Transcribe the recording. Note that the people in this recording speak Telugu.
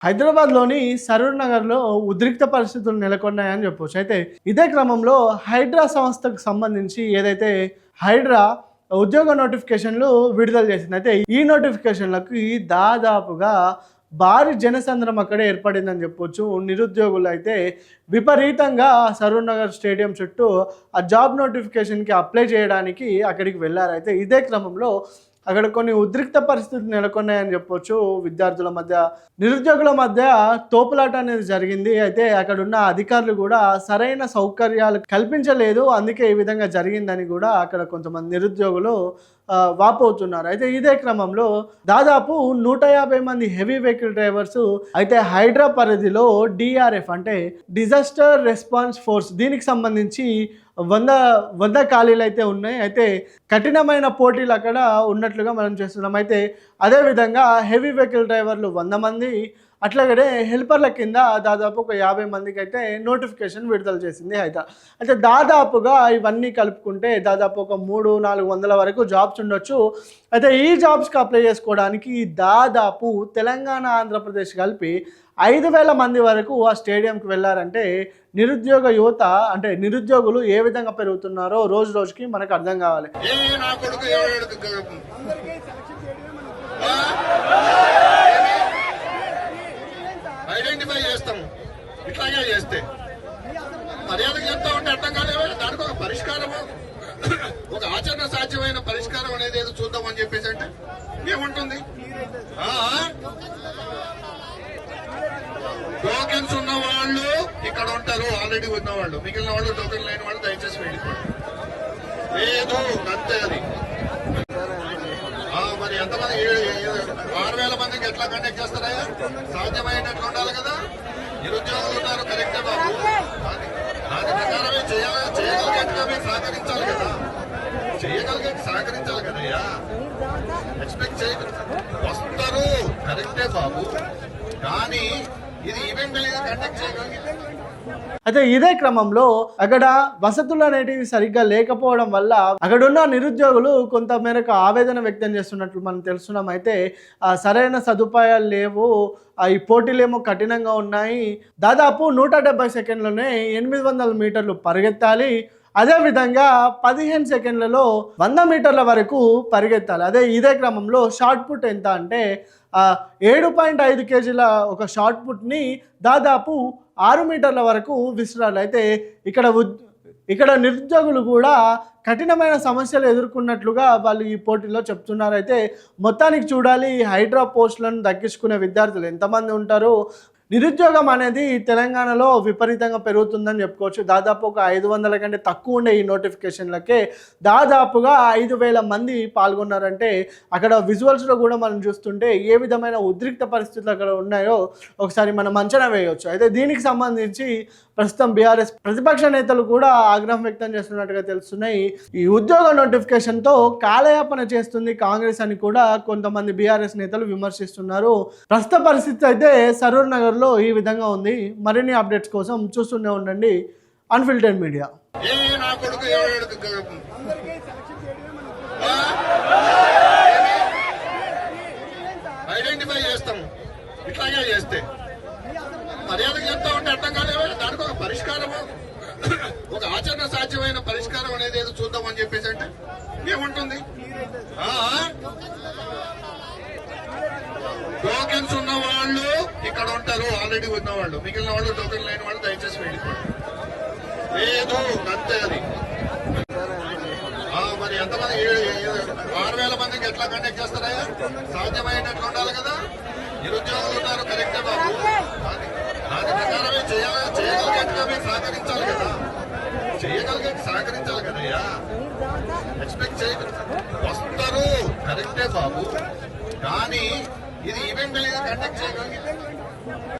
హైదరాబాద్లోని సరూర్ నగర్లో ఉద్రిక్త పరిస్థితులు నెలకొన్నాయని చెప్పొచ్చు. అయితే ఇదే క్రమంలో హైడ్రా సంస్థకు సంబంధించి ఏదైతే హైడ్రా ఉద్యోగ నోటిఫికేషన్లు విడుదల చేసింది. అయితే ఈ నోటిఫికేషన్లకి దాదాపుగా భారీ జనసంద్రం అక్కడే ఏర్పడిందని చెప్పొచ్చు. నిరుద్యోగులు అయితే విపరీతంగా సరూర్ నగర్ స్టేడియం చుట్టూ ఆ జాబ్ నోటిఫికేషన్కి అప్లై చేయడానికి అక్కడికి వెళ్ళారు. అయితే ఇదే క్రమంలో అక్కడ కొన్ని ఉద్రిక్త పరిస్థితులు నెలకొన్నాయని చెప్పొచ్చు. విద్యార్థుల మధ్య, నిరుద్యోగుల మధ్య తోపులాట అనేది జరిగింది. అయితే అక్కడ ఉన్న అధికారులు కూడా సరైన సౌకర్యాలు కల్పించలేదు, అందుకే ఈ విధంగా జరిగిందని కూడా అక్కడ కొంతమంది నిరుద్యోగులు వాపోతున్నారు. అయితే ఇదే క్రమంలో దాదాపు 150 మంది హెవీ వెహికల్ డ్రైవర్స్ అయితే హైడ్రా పరిధిలో డిఆర్ఎఫ్ అంటే డిజాస్టర్ రెస్పాన్స్ ఫోర్స్ దీనికి సంబంధించి 100 ఖాళీలు అయితే ఉన్నాయి. అయితే కఠినమైన పోటీలు అక్కడ ఉన్నట్లుగా మనం చేస్తున్నాం. అయితే అదేవిధంగా హెవీ వెహికల్ డ్రైవర్లు 100 మంది, అట్లాగే హెల్పర్ల కింద దాదాపు ఒక 50 మందికి అయితే నోటిఫికేషన్ విడుదల చేసింది హైడ్రా. అయితే దాదాపుగా ఇవన్నీ కలుపుకుంటే దాదాపు ఒక 300-400 వరకు జాబ్స్ ఉండొచ్చు. అయితే ఈ జాబ్స్కి అప్లై చేసుకోవడానికి దాదాపు తెలంగాణ, ఆంధ్రప్రదేశ్ కలిపి 5,000 మంది వరకు ఆ స్టేడియంకి వెళ్ళారంటే నిరుద్యోగ యువత అంటే నిరుద్యోగులు ఏ విధంగా పెరుగుతున్నారో రోజు రోజుకి మనకు అర్థం కావాలి. ఐడెంటిఫై చేస్తాము. ఇట్లాగే చేస్తే మర్యాద చెప్తా ఉంటే అర్థం కాలేదు. దానికి ఒక పరిష్కారము, ఒక ఆచరణ సాధ్యమైన పరిష్కారం అనేది ఏదో చూద్దామని చెప్పేసి అంటే ఏముంటుంది. టోకెన్స్ ఉన్న వాళ్ళు ఇక్కడ ఉంటారు, ఆల్రెడీ ఉన్న వాళ్ళు. మిగిలిన వాళ్ళు టోకెన్ లేని వాళ్ళు దయచేసి వెళ్ళిపోండి. లేదు అంతే. అది మరి ఎంతమంది 6,000 మందికి ఎట్లా కండక్ట్ చేస్తారా? సాధ్యమైనట్లు ఉండాలి కదా. నిరుద్యోగులు ఉన్నారు, కరెక్టే బాబు. దాని ప్రకారమే చేయగలిగేట్టుగా మీరు సహకరించాలి కదా. సహకరించాలి కదయ్యా. ఎక్స్పెక్ట్ వస్తారు, కరెక్టే బాబు. కానీ ఇది ఈవెంట్ అనేది కండక్ట్ చేయగలిగితే. అయితే ఇదే క్రమంలో అక్కడ వసతులు అనేటివి సరిగ్గా లేకపోవడం వల్ల అక్కడున్న నిరుద్యోగులు కొంత మేరకు ఆవేదన వ్యక్తం చేస్తున్నట్లు మనం తెలుస్తున్నాం. అయితే సరైన సదుపాయాలు లేవు, ఈ పోటీలేమో కఠినంగా ఉన్నాయి. దాదాపు 170 సెకండ్లోనే 800 మీటర్లు పరిగెత్తాలి. అదేవిధంగా 15 సెకండ్లలో 100 మీటర్ల వరకు పరిగెత్తాలి. ఇదే క్రమంలో షార్ట్ పుట్ ఎంత అంటే 7.5 కేజీల ఒక షార్ట్ పుట్ని దాదాపు 6 మీటర్ల వరకు విసిరాలి. అయితే ఇక్కడ నిరుద్యోగులు కూడా కఠినమైన సమస్యలు ఎదుర్కొన్నట్లుగా వాళ్ళు ఈ పోటీలో చెప్తున్నారు. అయితే మొత్తానికి చూడాలి హైడ్రా పోస్టులను దక్కించుకునే విద్యార్థులు ఎంతమంది ఉంటారు. నిరుద్యోగం అనేది తెలంగాణలో విపరీతంగా పెరుగుతుందని చెప్పుకోవచ్చు. దాదాపు ఒక 500 కంటే తక్కువ ఉండే ఈ నోటిఫికేషన్లకే దాదాపుగా 5,000 మంది పాల్గొన్నారంటే అక్కడ విజువల్స్లో కూడా మనం చూస్తుంటే ఏ విధమైన ఉద్రిక్త పరిస్థితులు అక్కడ ఉన్నాయో ఒకసారి మనం అంచనా వేయవచ్చు. అయితే దీనికి సంబంధించి ప్రస్తుతం బీఆర్ఎస్ ప్రతిపక్ష నేతలు కూడా ఆగ్రహం వ్యక్తం చేస్తున్నట్టుగా తెలుస్తున్నాయి. ఈ ఉద్యోగ నోటిఫికేషన్తో కాలయాపన చేస్తుంది కాంగ్రెస్ అని కూడా కొంతమంది బీఆర్ఎస్ నేతలు విమర్శిస్తున్నారు. ప్రస్తుత పరిస్థితి అయితే సరూర్ నగర్ ఈ విధంగా ఉంది. మరిన్ని అప్డేట్స్ కోసం చూస్తూనే ఉండండి అన్ఫిల్టర్డ్ మీడియా. ఐడెంటిఫై చేస్తాము. ఇట్లాగే చేస్తే మర్యాద చెప్తా ఉంటే అర్థం కాలేదు. దానికి ఒక పరిష్కారము, ఒక ఆచరణ సాధ్యమైన పరిష్కారం అనేది ఏదో చూద్దామని చెప్పేసి అంటే ఏముంటుంది. టోకెన్స్ ఉన్న వాళ్ళు ఇక్కడ ఉంటారు, ఆల్రెడీ ఉన్న వాళ్ళు. మిగిలిన వాళ్ళు టోకెన్ లేని వాళ్ళు దయచేసి వెళ్ళిపోండి. లేదు అంతే. అది మరి ఎంతమంది 6,000 మందికి ఎట్లా కండక్ట్ చేస్తారా? సాధ్యమైనట్లు ఉండాలి కదా. నిరుద్యోగులు ఉన్నారు, కరెక్టే బాబు. దాని ప్రకారమే చేయగలిగేట్టుగా మీరు సహకరించాలి కదా. సహకరించాలి కదయ్యా. ఎక్స్పెక్ట్ వస్తారు, కరెక్టే బాబు. కానీ ఇది ఈవెంట్ అనేది కండక్ట్ చేయగలిగితే